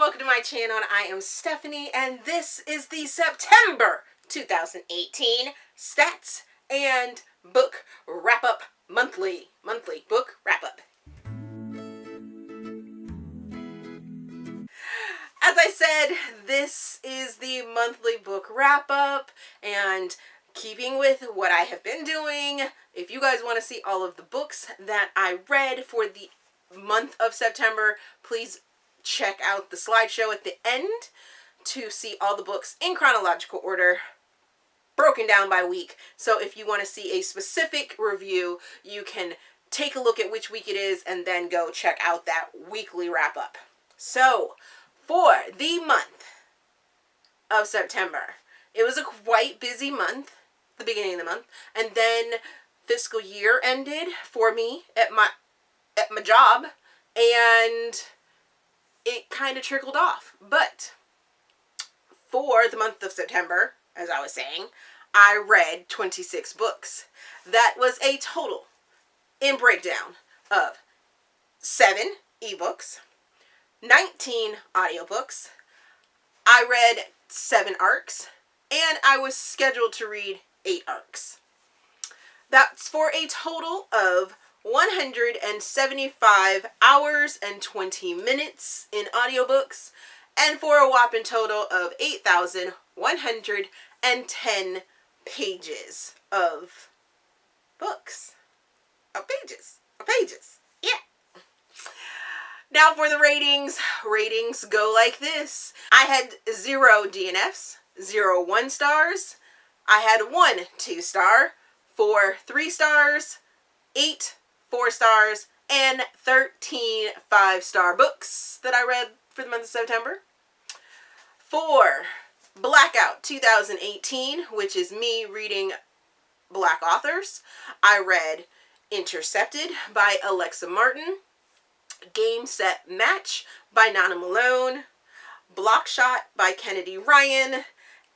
welcome to my channel. I am Stephanie, and this is the September 2018 Stats and Book Wrap-Up Monthly Book Wrap-Up. As I said, this is the monthly book wrap-up, and keeping with what I have been doing, if you guys want to see all of the books that I read for the month of September, please check out the slideshow at the end to see all the books in chronological order, broken down by week. So if you want to see a specific review, you can take a look at which week it is and then go check out that weekly wrap-up. So, for the month of September, it was a quite busy month, the beginning of the month, and then fiscal year ended for me at my job, and it kind of trickled off. But for the month of September, as I was saying, I read 26 books. That was a total, in breakdown, of 7 ebooks, 19 audiobooks. I read 7 arcs, and I was scheduled to read 8 arcs. That's for a total of 175 hours and 20 minutes in audiobooks, and for a whopping total of 8,110 pages of books. Of pages. Yeah. Now for the ratings go like this. I had 0 DNFs, 0 1 stars. I had 1 2-star, 4 3-stars, 8 4 stars, and 13 5-star books that I read for the month of September. For Blackout 2018, which is me reading Black authors, I read Intercepted by Alexa Martin, Game Set Match by Nana Malone, Blockshot by Kennedy Ryan,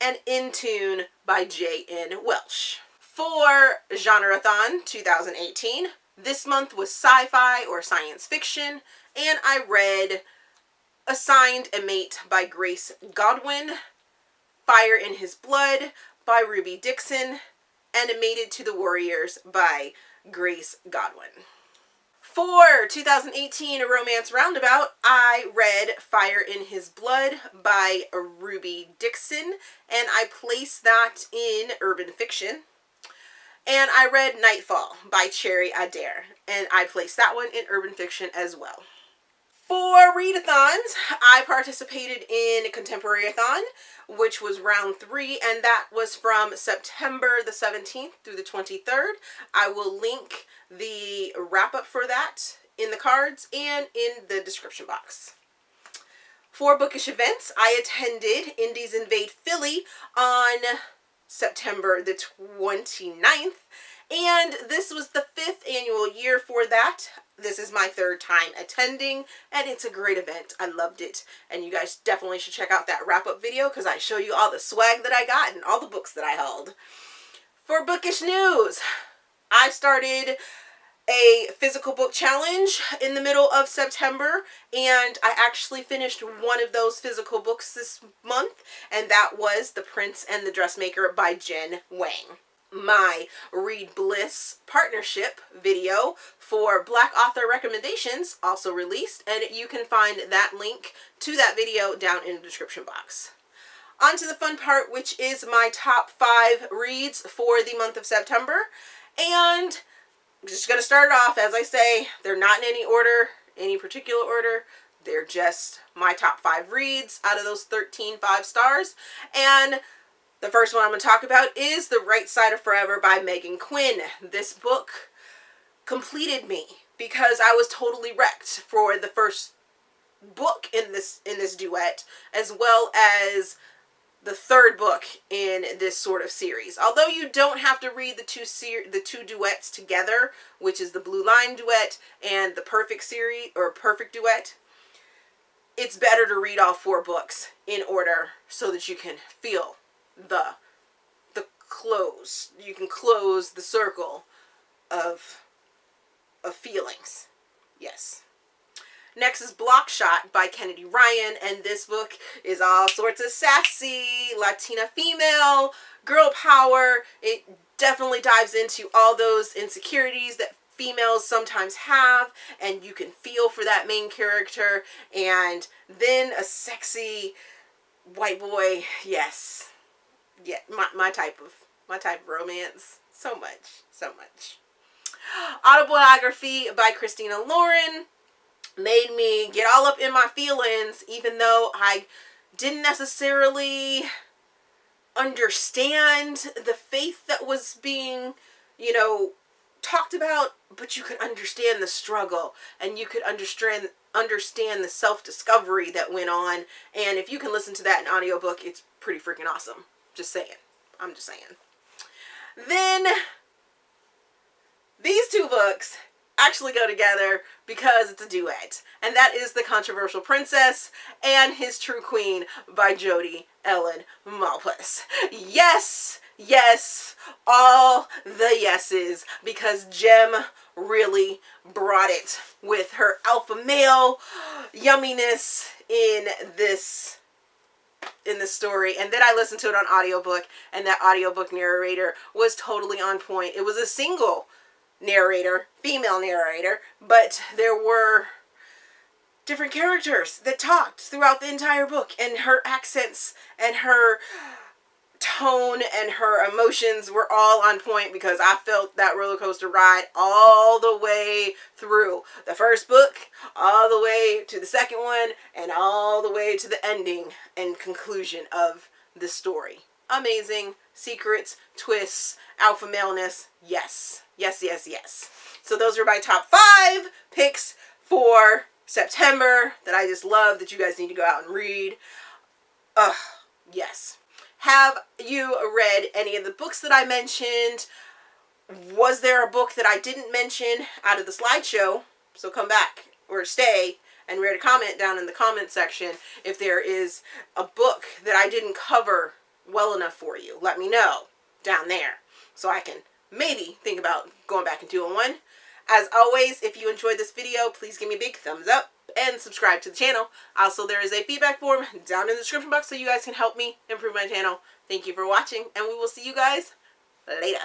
and In Tune by J.N. Welsh. For Genreathon 2018, this month was sci-fi or science fiction, and I read Assigned a Mate by Grace Godwin, Fire in His Blood by Ruby Dixon, and Mated to the Warriors by Grace Godwin. For 2018 Romance Roundabout, I read Fire in His Blood by Ruby Dixon, and I placed that in urban fiction. And I read Nightfall by Cherry Adair, and I placed that one in urban fiction as well. For Readathons, I participated in Contemporaryathon, which was round 3, and that was from September the 17th through the 23rd. I will link the wrap-up for that in the cards and in the description box. For Bookish events, I attended Indies Invade Philly on September the 29th, and this was the 5th annual year for that. This is my 3rd time attending, and it's a great event. I loved it, and you guys definitely should check out that wrap-up video because I show you all the swag that I got and all the books that I held. For Bookish news, I started a physical book challenge in the middle of September, and I actually finished one of those physical books this month, and that was The Prince and the Dressmaker by Jen Wang. My Read Bliss partnership video for Black author recommendations also released, and you can find that link to that video down in the description box. On to the fun part, which is my top 5 reads for the month of September, and I'm just going to start off, as I say, they're not in any order, any particular order. They're just my top 5 reads out of those 13 5-stars. And the first one I'm going to talk about is The Right Side of Forever by Megan Quinn. This book completed me because I was totally wrecked for the first book in this duet, as well as the 3rd book in this sort of series. Although you don't have to read the two duets together, which is the Blue Line duet and the Perfect series or Perfect duet, it's better to read all 4 books in order so that you can feel the close. You can close the circle of feelings. Yes. Next is Blockshot by Kennedy Ryan, and this book is all sorts of sassy, Latina female, girl power. It definitely dives into all those insecurities that females sometimes have, and you can feel for that main character. And then a sexy white boy, yes. Yeah, my type of romance. So much. Autobiography by Christina Lauren made me get all up in my feelings, even though I didn't necessarily understand the faith that was being, talked about, but you could understand the struggle, and you could understand the self-discovery that went on. And if you can listen to that in audiobook, it's pretty freaking awesome. Just saying. I'm just saying. Then these two books actually go together because it's a duet, and that is The Controversial Princess and His True Queen by Jodi Ellen Malpas. Yes, all the yeses, because Jem really brought it with her alpha male yumminess in this story. And then I listened to it on audiobook, and that audiobook narrator was totally on point. It was a single narrator, female narrator, but there were different characters that talked throughout the entire book, and her accents and her tone and her emotions were all on point, because I felt that roller coaster ride all the way through the first book, all the way to the second one, and all the way to the ending and conclusion of the story. Amazing. Secrets, twists, alpha maleness. Yes. So those are my top 5 picks for September that I just love, that you guys need to go out and read. Yes. Have you read any of the books that I mentioned? Was there a book that I didn't mention out of the slideshow? So come back or stay and write a comment down in the comment section if there is a book that I didn't cover well enough for you. Let me know down there so I can maybe think about going back and doing one. As always, if you enjoyed this video, please give me a big thumbs up and subscribe to the channel. Also, there is a feedback form down in the description box so you guys can help me improve my channel. Thank you for watching, and we will see you guys later.